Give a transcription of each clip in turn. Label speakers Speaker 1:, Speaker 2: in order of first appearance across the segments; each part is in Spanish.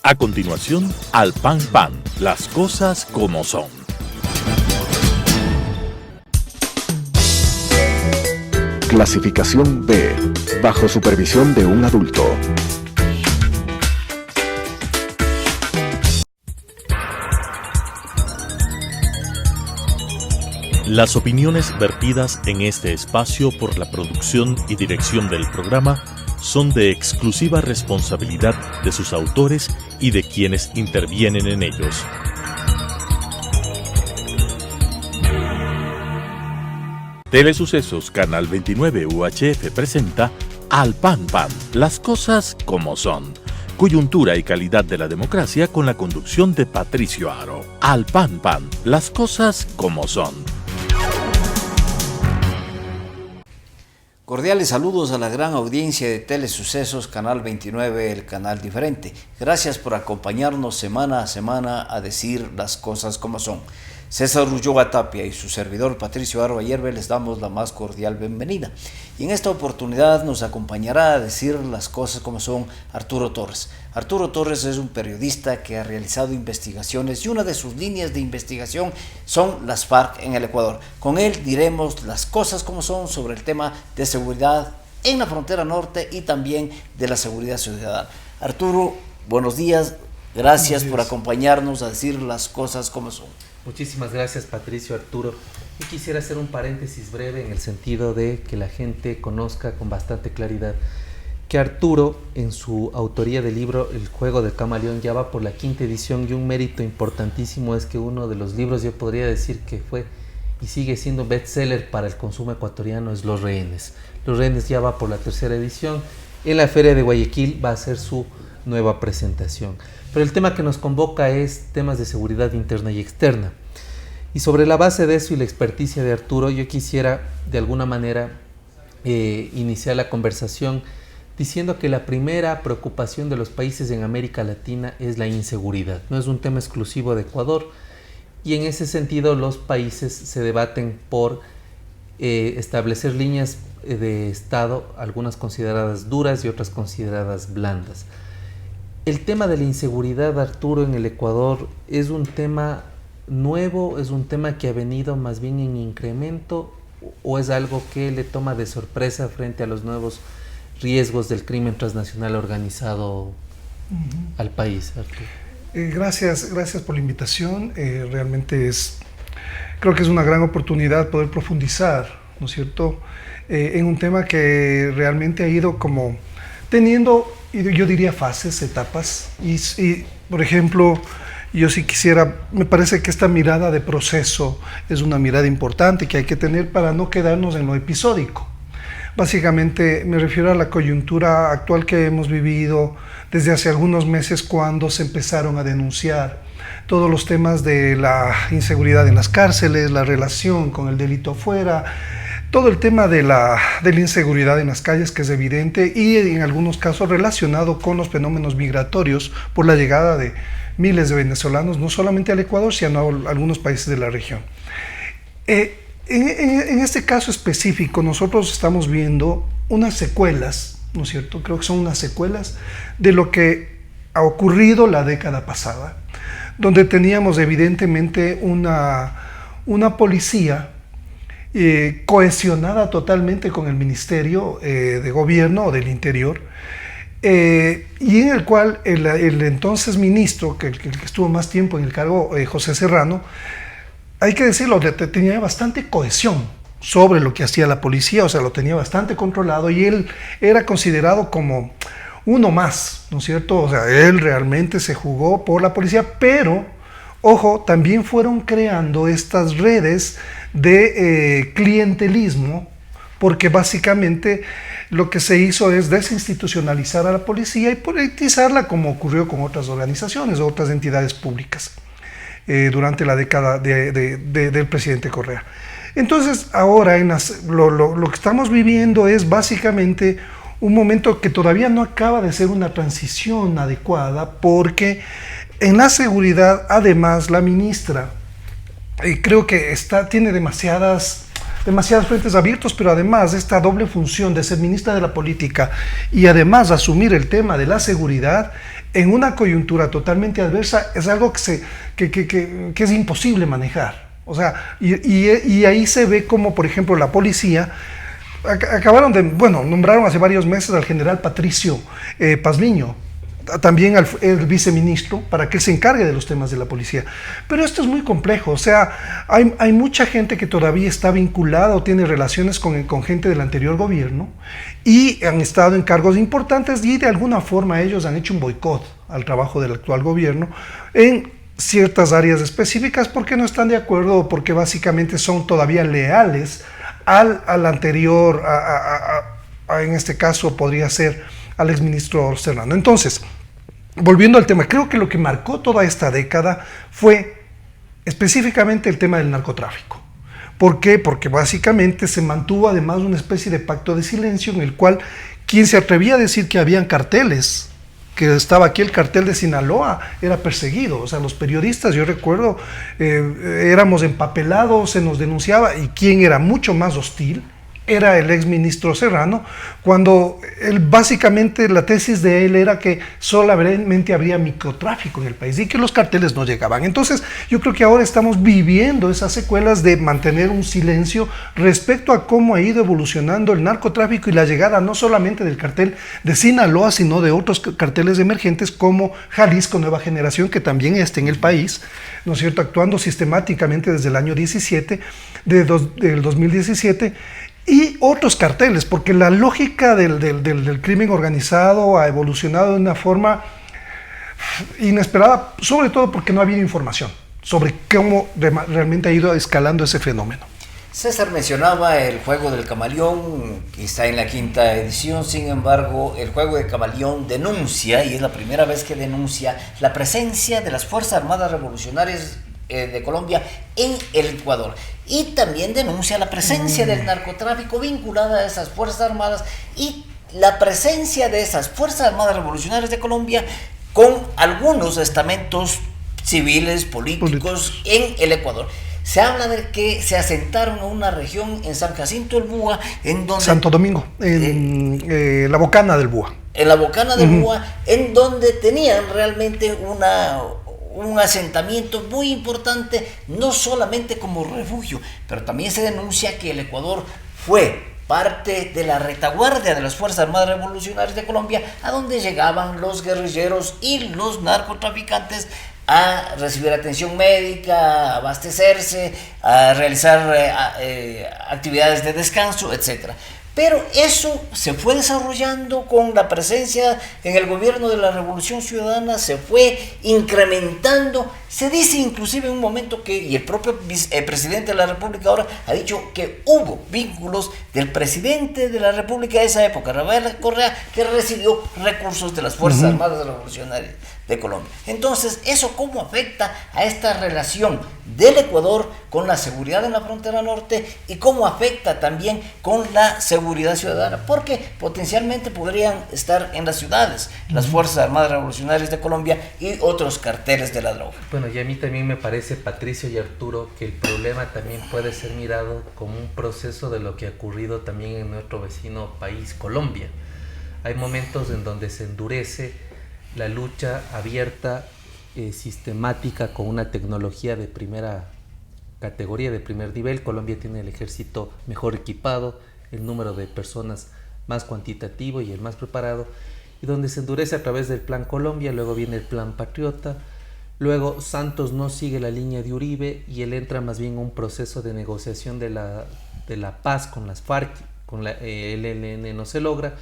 Speaker 1: A continuación, Al Pan Pan, las cosas como son.
Speaker 2: Clasificación B, bajo supervisión de un adulto.
Speaker 1: Las opiniones vertidas en este espacio por la producción y dirección del programa son de exclusiva responsabilidad de sus autores y de quienes intervienen en ellos. Telesucesos Canal 29 UHF presenta Al Pan Pan, las cosas como son. Coyuntura y calidad de la democracia con la conducción de Patricio Aro. Al Pan Pan, las cosas como son.
Speaker 3: Cordiales saludos a la gran audiencia de Telesucesos Canal 29, el canal diferente. Gracias por acompañarnos semana a semana a decir las cosas como son. César Ulloa Tapia y su servidor Patricio Aro Ayerbe les damos la más cordial bienvenida. Y en esta oportunidad nos acompañará a decir las cosas como son Arturo Torres. Arturo Torres es un periodista que ha realizado investigaciones y una de sus líneas de investigación son las FARC en el Ecuador. Con él diremos las cosas como son sobre el tema de seguridad en la frontera norte y también de la seguridad ciudadana. Arturo, buenos días, gracias por acompañarnos a decir las cosas como son.
Speaker 4: Muchísimas gracias, Patricio, Arturo. Yo quisiera hacer un paréntesis breve en el sentido de que la gente conozca con bastante claridad que Arturo, en su autoría del libro El juego del camaleón, ya va por la 5ª edición, y un mérito importantísimo es que uno de los libros, yo podría decir que fue y sigue siendo bestseller para el consumo ecuatoriano, es Los Rehenes. Los Rehenes ya va por la 3ª edición. En la Feria de Guayaquil va a ser su nueva presentación. Pero el tema que nos convoca es temas de seguridad interna y externa. Y sobre la base de eso y la experticia de Arturo, yo quisiera de alguna manera iniciar la conversación diciendo que la primera preocupación de los países en América Latina es la inseguridad. No es un tema exclusivo de Ecuador, y en ese sentido los países se debaten por establecer líneas de Estado, algunas consideradas duras y otras consideradas blandas. El tema de la inseguridad, Arturo, en el Ecuador es un tema nuevo, es un tema que ha venido más bien en incremento, o es algo que le toma de sorpresa frente a los nuevos riesgos del crimen transnacional organizado al país, Arturo.
Speaker 5: Gracias por la invitación. Realmente creo que es una gran oportunidad poder profundizar, ¿no es cierto?, en un tema que realmente ha ido como teniendo, yo diría, fases, etapas, y por ejemplo, yo sí quisiera, me parece que esta mirada de proceso es una mirada importante que hay que tener para no quedarnos en lo episódico. Básicamente me refiero a la coyuntura actual que hemos vivido desde hace algunos meses, cuando se empezaron a denunciar todos los temas de la inseguridad en las cárceles, la relación con el delito afuera, todo el tema de la inseguridad en las calles, que es evidente, y en algunos casos relacionado con los fenómenos migratorios por la llegada de miles de venezolanos, no solamente al Ecuador, sino a algunos países de la región. En este caso específico, nosotros estamos viendo unas secuelas, ¿no es cierto? Creo que son unas secuelas de lo que ha ocurrido la década pasada, donde teníamos evidentemente una policía cohesionada totalmente con el Ministerio de Gobierno o del Interior, y en el cual el entonces ministro, el que estuvo más tiempo en el cargo, José Serrano, hay que decirlo, tenía bastante cohesión sobre lo que hacía la policía, o sea, lo tenía bastante controlado, y él era considerado como uno más, ¿no es cierto? O sea, él realmente se jugó por la policía, pero, ojo, también fueron creando estas redes de clientelismo, porque básicamente lo que se hizo es desinstitucionalizar a la policía y politizarla, como ocurrió con otras organizaciones o otras entidades públicas durante la década del presidente Correa. Entonces, ahora lo que estamos viviendo es básicamente un momento que todavía no acaba de ser una transición adecuada, porque en la seguridad, además, la ministra creo que tiene demasiadas demasiados frentes abiertos, pero además esta doble función de ser ministra de la política y además asumir el tema de la seguridad en una coyuntura totalmente adversa es algo que es imposible manejar. O sea, y ahí se ve como, por ejemplo, la policía nombraron hace varios meses al general Patricio Pazmiño, también el viceministro, para que él se encargue de los temas de la policía. Pero esto es muy complejo, o sea, hay mucha gente que todavía está vinculada o tiene relaciones con gente del anterior gobierno y han estado en cargos importantes y de alguna forma ellos han hecho un boicot al trabajo del actual gobierno en ciertas áreas específicas porque no están de acuerdo o porque básicamente son todavía leales al anterior, en este caso podría ser al exministro Serrano. Entonces, volviendo al tema, creo que lo que marcó toda esta década fue específicamente el tema del narcotráfico. ¿Por qué? Porque básicamente se mantuvo además una especie de pacto de silencio en el cual quien se atrevía a decir que habían carteles, que estaba aquí el cartel de Sinaloa, era perseguido. O sea, los periodistas, yo recuerdo, éramos empapelados, se nos denunciaba, y quien era mucho más hostil era el exministro Serrano, cuando él básicamente la tesis de él era que solamente habría microtráfico en el país y que los carteles no llegaban. Entonces yo creo que ahora estamos viviendo esas secuelas de mantener un silencio respecto a cómo ha ido evolucionando el narcotráfico y la llegada no solamente del cartel de Sinaloa, sino de otros carteles emergentes como Jalisco Nueva Generación, que también está en el país, ¿no es cierto?, actuando sistemáticamente desde el año 17, del 2017, y otros carteles, porque la lógica del crimen organizado ha evolucionado de una forma inesperada, sobre todo porque no ha habido información sobre cómo realmente ha ido escalando ese fenómeno.
Speaker 3: César mencionaba el juego del camaleón, que está en la 5ª edición. Sin embargo, el juego del camaleón denuncia, y es la primera vez que denuncia, la presencia de las Fuerzas Armadas Revolucionarias de Colombia en el Ecuador, y también denuncia la presencia del narcotráfico vinculada a esas Fuerzas Armadas y la presencia de esas Fuerzas Armadas Revolucionarias de Colombia con algunos estamentos civiles, políticos en el Ecuador. Se habla de que se asentaron en una región en San Jacinto del Búa, en donde...
Speaker 5: Santo Domingo, en la Bocana del Búa.
Speaker 3: En la Bocana del Búa, en donde tenían realmente un asentamiento muy importante, no solamente como refugio, pero también se denuncia que el Ecuador fue parte de la retaguardia de las Fuerzas Armadas Revolucionarias de Colombia, a donde llegaban los guerrilleros y los narcotraficantes a recibir atención médica, a abastecerse, a realizar actividades de descanso, etc. Pero eso se fue desarrollando con la presencia en el gobierno de la Revolución Ciudadana, se fue incrementando. Se dice inclusive en un momento que, y el propio presidente de la República ahora ha dicho que hubo vínculos del presidente de la República de esa época, Rafael Correa, que recibió recursos de las Fuerzas Armadas Revolucionarias de Colombia. Entonces, ¿eso cómo afecta a esta relación del Ecuador con la seguridad en la frontera norte y cómo afecta también con la seguridad ciudadana? Porque potencialmente podrían estar en las ciudades las Fuerzas Armadas Revolucionarias de Colombia y otros carteles de la droga.
Speaker 4: Bueno, y a mí también me parece, Patricio y Arturo, que el problema también puede ser mirado como un proceso de lo que ha ocurrido también en nuestro vecino país, Colombia. Hay momentos en donde se endurece la lucha abierta, sistemática, con una tecnología de primera categoría, de primer nivel. Colombia tiene el ejército mejor equipado, el número de personas más cuantitativo y el más preparado, y donde se endurece a través del Plan Colombia. Luego viene el Plan Patriota, luego Santos no sigue la línea de Uribe y él entra más bien en un proceso de negociación de la paz con las FARC, con la ELN no se logra.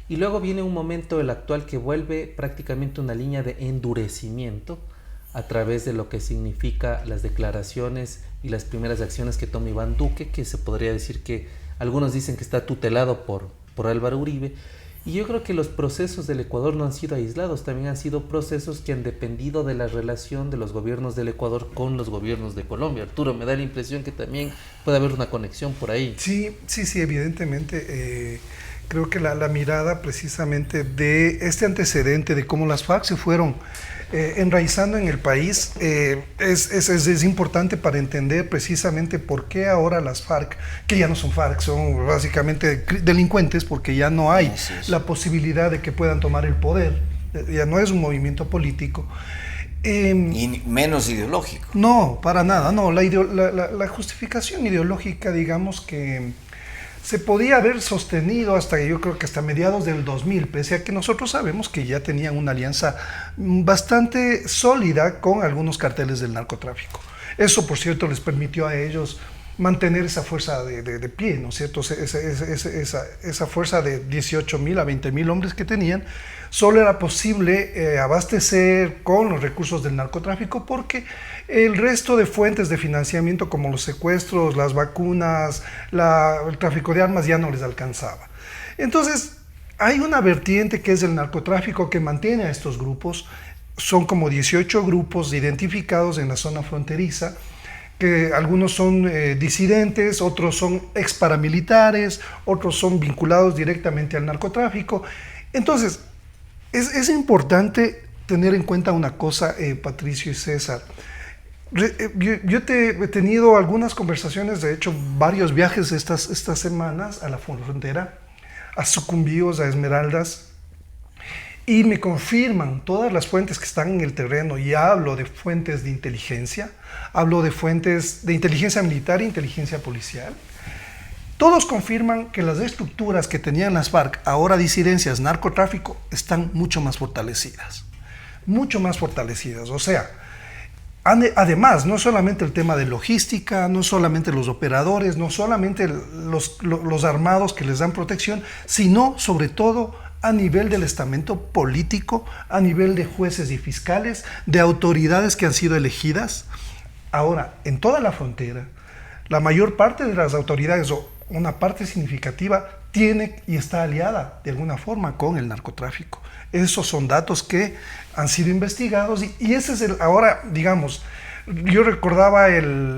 Speaker 4: Y luego viene un momento, el actual, que vuelve prácticamente una línea de endurecimiento a través de lo que significa las declaraciones y las primeras acciones que toma Iván Duque, que se podría decir que algunos dicen que está tutelado por Álvaro Uribe. Y yo creo que los procesos del Ecuador no han sido aislados, también han sido procesos que han dependido de la relación de los gobiernos del Ecuador con los gobiernos de Colombia. Arturo, me da la impresión que también puede haber una conexión por ahí.
Speaker 5: Sí, evidentemente. creo que la mirada precisamente de este antecedente de cómo las FARC se fueron enraizando en el país es importante para entender precisamente por qué ahora las FARC, que ya no son FARC, son básicamente delincuentes, porque ya no hay la posibilidad de que puedan tomar el poder, ya no es un movimiento político.
Speaker 3: Y menos ideológico.
Speaker 5: No, para nada, no. La justificación ideológica, digamos que se podía haber sostenido hasta, yo creo que hasta mediados del 2000, pese a que nosotros sabemos que ya tenían una alianza bastante sólida con algunos carteles del narcotráfico. Eso, por cierto, les permitió a ellos mantener esa fuerza de pie, ¿no es cierto? Esa fuerza de 18.000 a 20.000 hombres que tenían, solo era posible abastecer con los recursos del narcotráfico, porque el resto de fuentes de financiamiento, como los secuestros, las vacunas, el tráfico de armas, ya no les alcanzaba. Entonces, hay una vertiente que es el narcotráfico que mantiene a estos grupos. Son como 18 grupos identificados en la zona fronteriza, que algunos son disidentes, otros son ex paramilitares, otros son vinculados directamente al narcotráfico. Entonces, es importante tener en cuenta una cosa, Patricio y César. Yo he tenido algunas conversaciones, de hecho varios viajes estas semanas a la frontera, a Sucumbíos, a Esmeraldas, y me confirman todas las fuentes que están en el terreno, y hablo de fuentes de inteligencia, hablo de fuentes de inteligencia militar e inteligencia policial. Todos confirman que las estructuras que tenían las FARC, ahora disidencias, narcotráfico, están mucho más fortalecidas. Mucho más fortalecidas. O sea, además, no solamente el tema de logística, no solamente los operadores, no solamente los armados que les dan protección, sino sobre todo a nivel del estamento político, a nivel de jueces y fiscales, de autoridades que han sido elegidas. Ahora, en toda la frontera, la mayor parte de las autoridades, o una parte significativa, tiene y está aliada de alguna forma con el narcotráfico. Esos son datos que han sido investigados y ese es ahora, digamos, yo recordaba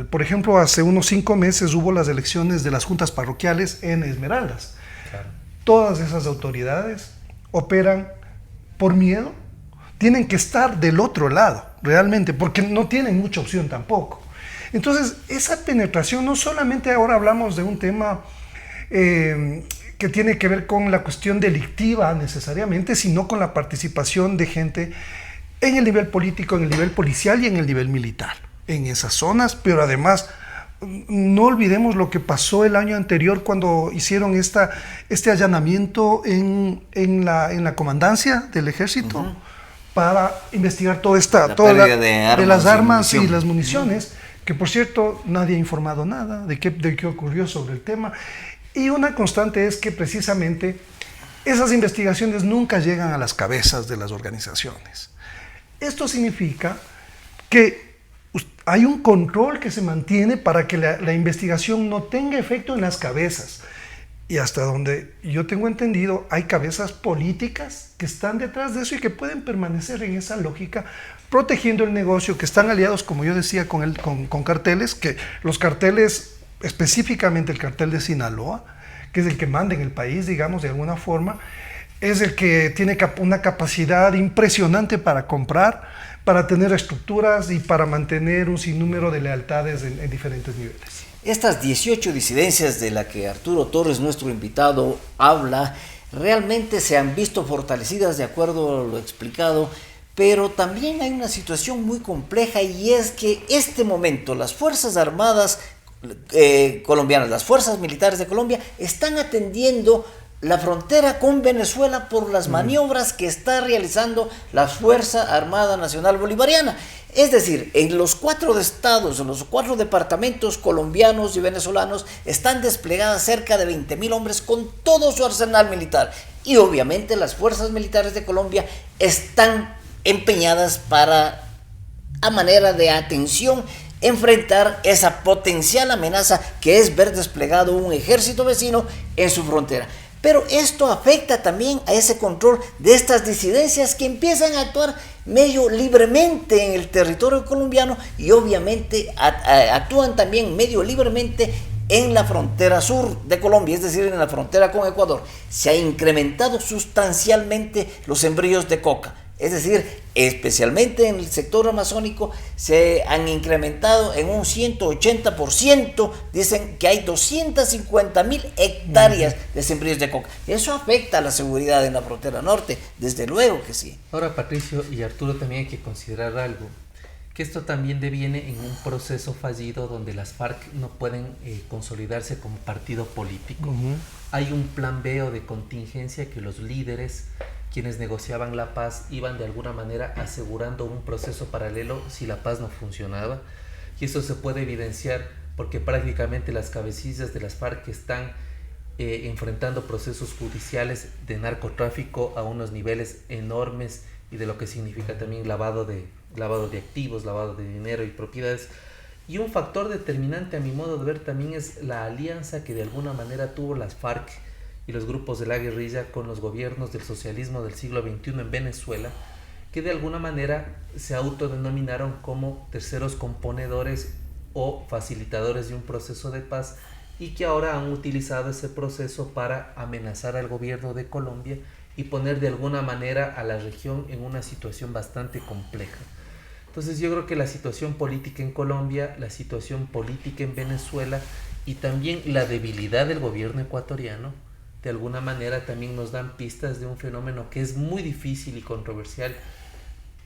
Speaker 5: por ejemplo, hace unos 5 meses hubo las elecciones de las juntas parroquiales en Esmeraldas. Claro. Todas esas autoridades operan por miedo, tienen que estar del otro lado, realmente, porque no tienen mucha opción tampoco. Entonces, esa penetración, no solamente ahora hablamos de un tema que tiene que ver con la cuestión delictiva necesariamente, sino con la participación de gente en el nivel político, en el nivel policial y en el nivel militar, en esas zonas, pero además no olvidemos lo que pasó el año anterior cuando hicieron este allanamiento en la comandancia del ejército para investigar toda de las armas y las municiones, que por cierto nadie ha informado nada de qué ocurrió sobre el tema. Y una constante es que precisamente esas investigaciones nunca llegan a las cabezas de las organizaciones. Esto significa que hay un control que se mantiene para que la investigación no tenga efecto en las cabezas. Y hasta donde yo tengo entendido, hay cabezas políticas que están detrás de eso y que pueden permanecer en esa lógica, protegiendo el negocio, que están aliados, como yo decía, con carteles, que los carteles, específicamente el cartel de Sinaloa, que es el que manda en el país, digamos, de alguna forma, es el que tiene una capacidad impresionante para comprar, para tener estructuras y para mantener un sinnúmero de lealtades en diferentes niveles.
Speaker 3: Estas 18 disidencias de las que Arturo Torres, nuestro invitado, habla, realmente se han visto fortalecidas de acuerdo a lo explicado, pero también hay una situación muy compleja, y es que este momento las Fuerzas Armadas colombianas, las fuerzas militares de Colombia, están atendiendo la frontera con Venezuela por las maniobras que está realizando la Fuerza Armada Nacional Bolivariana. Es decir, en los 4 estados, en los 4 departamentos colombianos y venezolanos están desplegadas cerca de 20.000 hombres con todo su arsenal militar. Y obviamente las fuerzas militares de Colombia están empeñadas para, a manera de atención, enfrentar esa potencial amenaza que es ver desplegado un ejército vecino en su frontera. Pero esto afecta también a ese control de estas disidencias que empiezan a actuar medio libremente en el territorio colombiano y obviamente actúan también medio libremente en la frontera sur de Colombia, es decir, en la frontera con Ecuador, se ha incrementado sustancialmente los sembríos de coca. Es decir, especialmente en el sector amazónico se han incrementado en un 180%, dicen que hay 250.000 hectáreas de sembríos de coca. Eso afecta a la seguridad en la frontera norte, desde luego que sí.
Speaker 4: Ahora, Patricio y Arturo, también hay que considerar algo, que esto también deviene en un proceso fallido donde las FARC no pueden consolidarse como partido político. Hay un plan B o de contingencia que los líderes, quienes negociaban la paz, iban de alguna manera asegurando un proceso paralelo si la paz no funcionaba, y eso se puede evidenciar porque prácticamente las cabecillas de las FARC están enfrentando procesos judiciales de narcotráfico a unos niveles enormes, y de lo que significa también lavado de activos, lavado de dinero y propiedades. Y un factor determinante a mi modo de ver también es la alianza que de alguna manera tuvo las FARC y los grupos de la guerrilla con los gobiernos del socialismo del siglo XXI en Venezuela, que de alguna manera se autodenominaron como terceros componedores o facilitadores de un proceso de paz, y que ahora han utilizado ese proceso para amenazar al gobierno de Colombia y poner de alguna manera a la región en una situación bastante compleja. Entonces yo creo que la situación política en Colombia, la situación política en Venezuela y también la debilidad del gobierno ecuatoriano, de alguna manera también nos dan pistas de un fenómeno que es muy difícil y controversial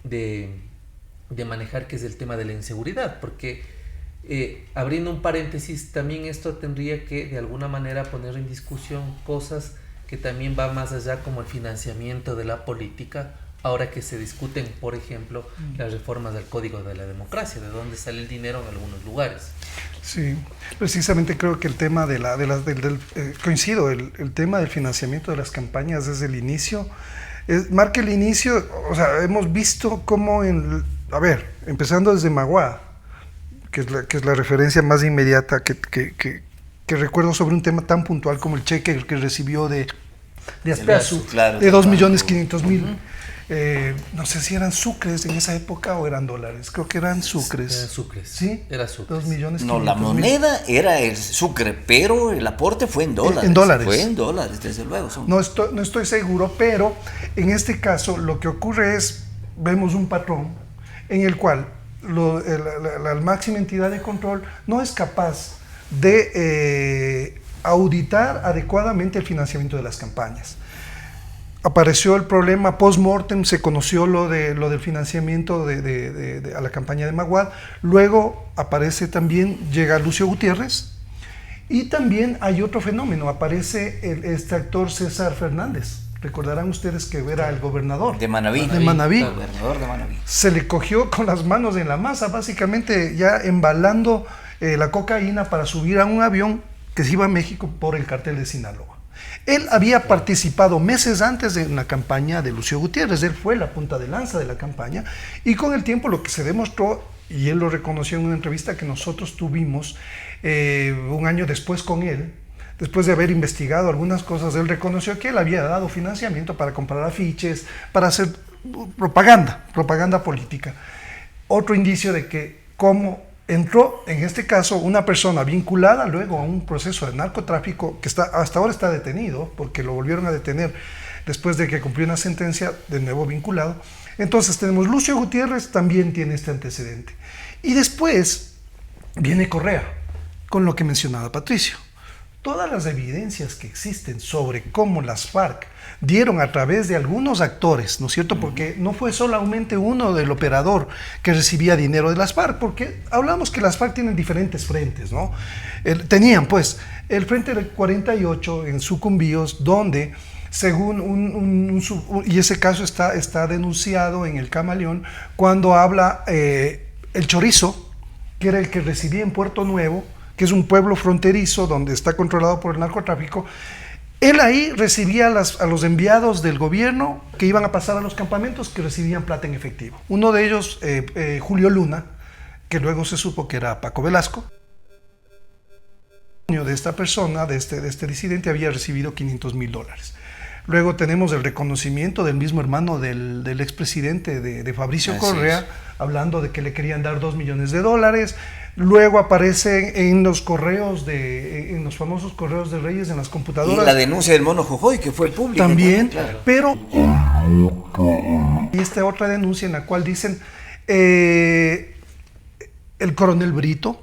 Speaker 4: de manejar, que es el tema de la inseguridad, porque abriendo un paréntesis, también esto tendría que de alguna manera poner en discusión cosas que también va más allá, como el financiamiento de la política, ahora que se discuten, por ejemplo, las reformas del Código de la Democracia, de dónde sale el dinero en algunos lugares.
Speaker 5: Sí, precisamente creo que el tema coincido, el tema del financiamiento de las campañas desde el inicio, marca el inicio. O sea, hemos visto cómo empezando desde Magua, que es la referencia más inmediata que recuerdo sobre un tema tan puntual como el cheque que recibió de Aspeazu,
Speaker 3: claro,
Speaker 5: de 2.500.000. No sé si eran sucres en esa época o eran dólares. Creo que eran sucres.
Speaker 4: Eran sucres.
Speaker 5: ¿Sí?
Speaker 4: Era sucres.
Speaker 5: 2.500.000.
Speaker 3: No, la moneda era el sucre, pero el aporte fue en dólares.
Speaker 5: En dólares.
Speaker 3: Fue en dólares, desde luego.
Speaker 5: No estoy seguro, pero en este caso lo que ocurre es, vemos un patrón en el cual la máxima entidad de control no es capaz de auditar adecuadamente el financiamiento de las campañas. Apareció el problema post-mortem, se conoció lo del financiamiento a la campaña de Maguad. Luego aparece también, llega Lucio Gutiérrez, y también hay otro fenómeno, aparece este actor César Fernández. Recordarán ustedes que era el gobernador
Speaker 3: de Manabí.
Speaker 5: De Manabí.
Speaker 3: El gobernador de Manabí.
Speaker 5: Se le cogió con las manos en la masa, básicamente ya embalando la cocaína para subir a un avión que se iba a México por el cartel de Sinaloa. Él había participado meses antes de una campaña de Lucio Gutiérrez, él fue la punta de lanza de la campaña, y con el tiempo lo que se demostró, y él lo reconoció en una entrevista que nosotros tuvimos un año después con él, después de haber investigado algunas cosas, él reconoció que él había dado financiamiento para comprar afiches, para hacer propaganda política. Otro indicio de que cómo entró, en este caso, una persona vinculada luego a un proceso de narcotráfico que hasta ahora está detenido, porque lo volvieron a detener después de que cumplió una sentencia, de nuevo vinculado. Entonces tenemos Lucio Gutiérrez, también tiene este antecedente. Y después viene Correa, con lo que mencionaba Patricio. Todas las evidencias que existen sobre cómo las FARC dieron a través de algunos actores, ¿no es cierto? Porque no fue solamente uno del operador que recibía dinero de las FARC, porque hablamos que las FARC tienen diferentes frentes, ¿no? Tenían, pues, el frente del 48 en Sucumbíos, donde, según y ese caso está denunciado en el Camaleón, cuando habla el Chorizo, que era el que residía en Puerto Nuevo, que es un pueblo fronterizo donde está controlado por el narcotráfico. Él ahí recibía a los enviados del gobierno que iban a pasar a los campamentos, que recibían plata en efectivo. Uno de ellos, Julio Luna, que luego se supo que era Paco Velasco. De esta persona, de este disidente, había recibido $500,000. Luego tenemos el reconocimiento del mismo hermano del expresidente de Fabricio Correa, hablando de que le querían dar $2 millones. luego aparecen en los correos en los famosos correos de Reyes, en las computadoras.
Speaker 3: Y la denuncia del Mono Jojoy, que fue pública.
Speaker 5: También,
Speaker 3: claro.
Speaker 5: pero y esta otra denuncia en la cual dicen el coronel Brito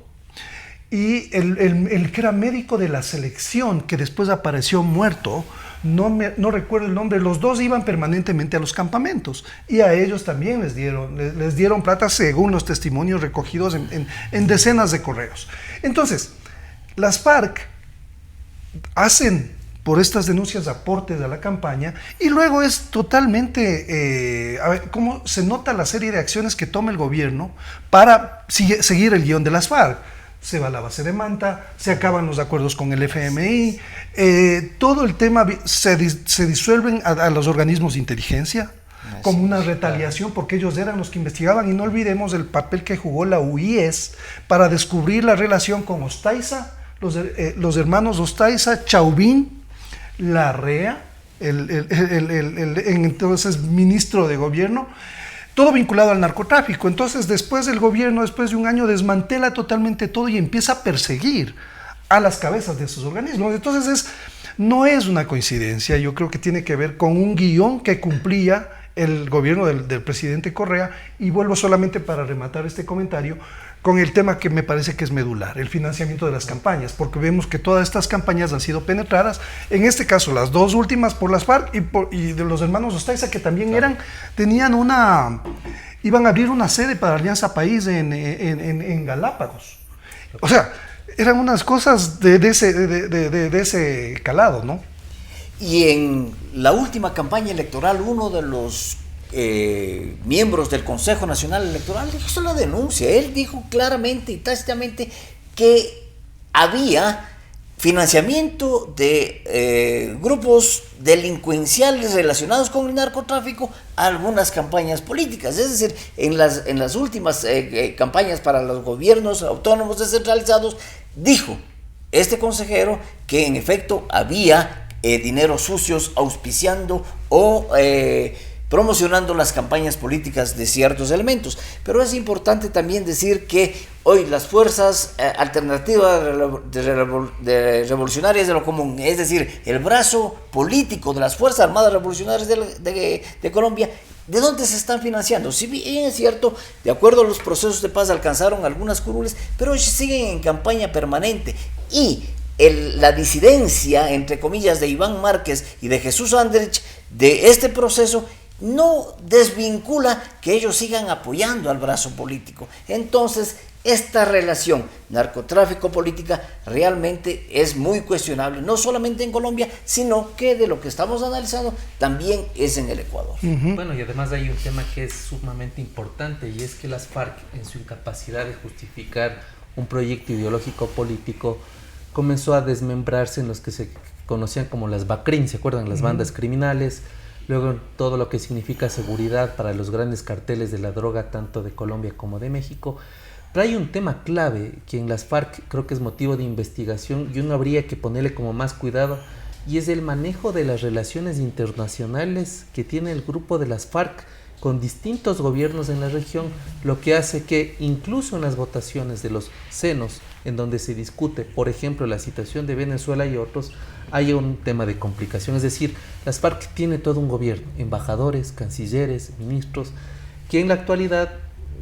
Speaker 5: y el que era médico de la selección, que después apareció muerto, no recuerdo el nombre, los dos iban permanentemente a los campamentos y a ellos también les dieron plata según los testimonios recogidos en decenas de correos. Entonces, las FARC hacen por estas denuncias aportes a la campaña y luego es totalmente, a ver, cómo se nota la serie de acciones que toma el gobierno para seguir el guión de las FARC. Se va a la base de Manta, se acaban los acuerdos con el FMI, todo el tema se disuelven a los organismos de inteligencia como una retaliación, porque ellos eran los que investigaban, y no olvidemos el papel que jugó la UIS para descubrir la relación con Ostaiza, los hermanos Ostaiza, Chauvin, Larrea, entonces ministro de gobierno, todo vinculado al narcotráfico. Entonces, después el gobierno, después de un año, desmantela totalmente todo y empieza a perseguir a las cabezas de esos organismos. Entonces, no es una coincidencia. Yo creo que tiene que ver con un guión que cumplía el gobierno del presidente Correa. Y vuelvo solamente para rematar este comentario con el tema que me parece que es medular, el financiamiento de las campañas, porque vemos que todas estas campañas han sido penetradas, en este caso las dos últimas por las FARC y de los hermanos Ostaiza, que también iban a abrir una sede para Alianza País en Galápagos. O sea, eran unas cosas de ese calado, ¿no?
Speaker 3: Y en la última campaña electoral, uno de los miembros del Consejo Nacional Electoral hizo la denuncia. Él dijo claramente y tácitamente que había financiamiento de grupos delincuenciales relacionados con el narcotráfico a algunas campañas políticas. Es decir, en las últimas campañas para los gobiernos autónomos descentralizados, dijo este consejero que en efecto había dinero sucios auspiciando o promocionando las campañas políticas de ciertos elementos. Pero es importante también decir que hoy las fuerzas alternativas revolucionarias de lo común, es decir, el brazo político de las Fuerzas Armadas Revolucionarias de Colombia, ¿de dónde se están financiando? Si bien es cierto, de acuerdo a los procesos de paz alcanzaron algunas curules, pero hoy siguen en campaña permanente. Y la disidencia, entre comillas, de Iván Márquez y de Jesús Andrich de este proceso no desvincula que ellos sigan apoyando al brazo político. Entonces, esta relación narcotráfico-política realmente es muy cuestionable, no solamente en Colombia, sino que de lo que estamos analizando también es en el Ecuador.
Speaker 4: Bueno, y además hay un tema que es sumamente importante, y es que las FARC, en su incapacidad de justificar un proyecto ideológico político, comenzó a desmembrarse en los que se conocían como las BACRIM, ¿se acuerdan? Las bandas criminales. Luego todo lo que significa seguridad para los grandes carteles de la droga, tanto de Colombia como de México. Pero hay un tema clave que en las FARC creo que es motivo de investigación y uno habría que ponerle como más cuidado, y es el manejo de las relaciones internacionales que tiene el grupo de las FARC con distintos gobiernos en la región, lo que hace que incluso en las votaciones de los senos, en donde se discute, por ejemplo, la situación de Venezuela y otros, haya un tema de complicación. Es decir, las FARC tiene todo un gobierno, embajadores, cancilleres, ministros, que en la actualidad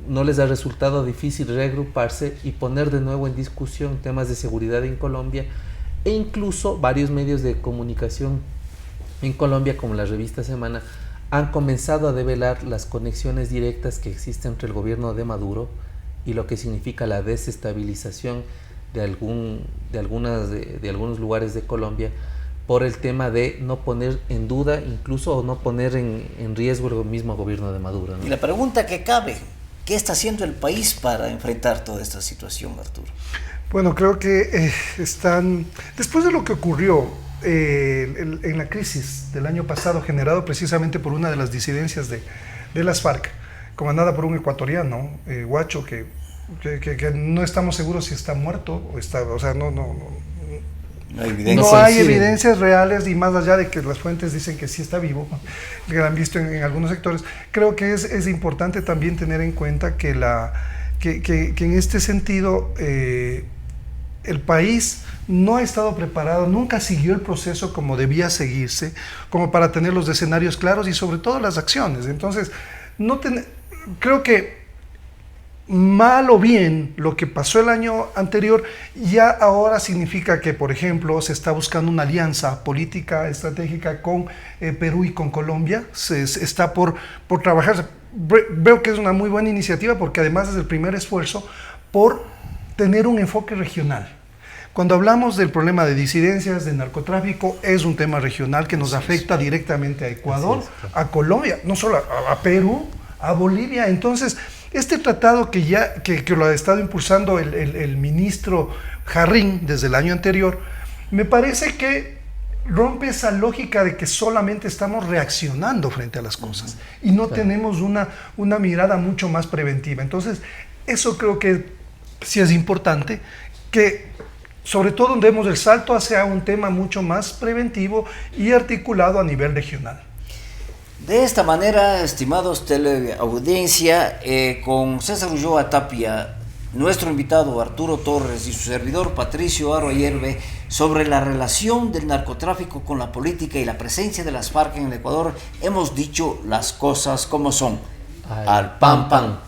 Speaker 4: no les ha resultado difícil reagruparse y poner de nuevo en discusión temas de seguridad en Colombia, e incluso varios medios de comunicación en Colombia, como la revista Semana, han comenzado a develar las conexiones directas que existen entre el gobierno de Maduro y lo que significa la desestabilización de algunos lugares de Colombia, por el tema de no poner en duda, incluso, o no poner en riesgo el mismo gobierno de Maduro, ¿no? Y
Speaker 3: la pregunta que cabe, ¿qué está haciendo el país para enfrentar toda esta situación, Arturo?
Speaker 5: Bueno, creo que después de lo que ocurrió en la crisis del año pasado, generado precisamente por una de las disidencias de las FARC, comandada por un ecuatoriano, Guacho, que no estamos seguros si está muerto o está, o sea, no hay evidencias reales, y más allá de que las fuentes dicen que sí está vivo, que lo han visto en algunos sectores. Creo que es importante también tener en cuenta que que en este sentido el país no ha estado preparado, nunca siguió el proceso como debía seguirse, como para tener los escenarios claros y sobre todo las acciones. Entonces, creo que mal o bien lo que pasó el año anterior ya ahora significa que, por ejemplo, se está buscando una alianza política estratégica con Perú y con Colombia. Se está por trabajar. Veo que es una muy buena iniciativa porque además es el primer esfuerzo por tener un enfoque regional. Cuando hablamos del problema de disidencias, de narcotráfico, es un tema regional que nos afecta directamente a Ecuador, a Colombia, no solo a Perú, a Bolivia. Entonces, este tratado que lo ha estado impulsando el ministro Jarrín desde el año anterior, me parece que rompe esa lógica de que solamente estamos reaccionando frente a las cosas y no tenemos una mirada mucho más preventiva. Entonces, eso creo que sí es importante, que sobre todo demos el salto hacia un tema mucho más preventivo y articulado a nivel regional.
Speaker 3: De esta manera, estimados teleaudiencia, con César Ulloa Tapia, nuestro invitado Arturo Torres y su servidor Patricio Aro Ayerbe, sobre la relación del narcotráfico con la política y la presencia de las FARC en el Ecuador, hemos dicho las cosas como son. Al pan pan.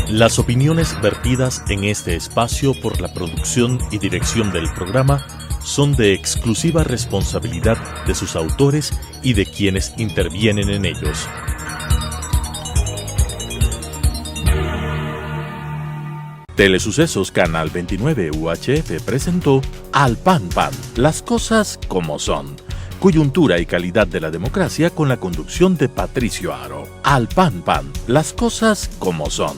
Speaker 1: Las opiniones vertidas en este espacio por la producción y dirección del programa son de exclusiva responsabilidad de sus autores y de quienes intervienen en ellos. Telesucesos Canal 29 UHF presentó Al Pan Pan, las cosas como son. Coyuntura y calidad de la democracia con la conducción de Patricio Aro. Al Pan Pan, las cosas como son.